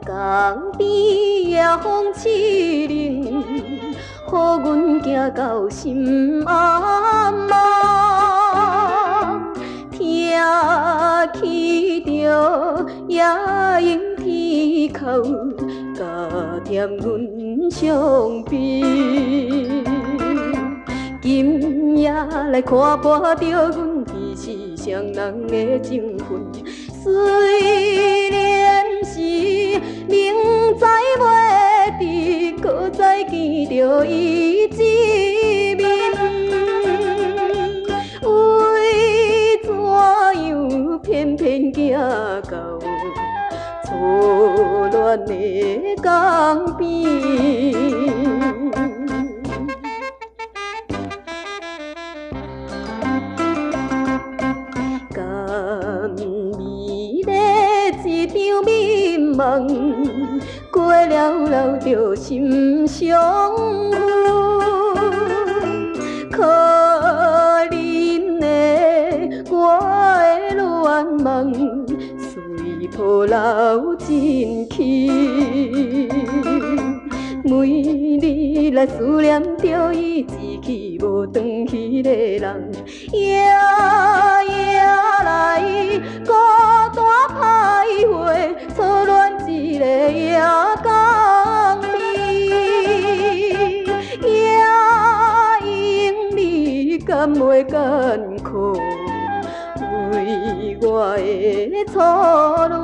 江边夜风凄冷，予阮行到心暗茫。听起着夜莺啼哭，加添阮伤悲。今夜来看破着阮彼此双人的情分，虽然是明知袂得，搁再见着伊一面，为怎样偏偏行到错乱的江边？一场美梦，过了留着心伤痕。可怜的我的恋梦，随波流进去。每日来思念着伊一去无转去的人，夜夜来孤单徘徊，错乱一个夜江边。夜莺你敢袂艰苦，为我的初恋？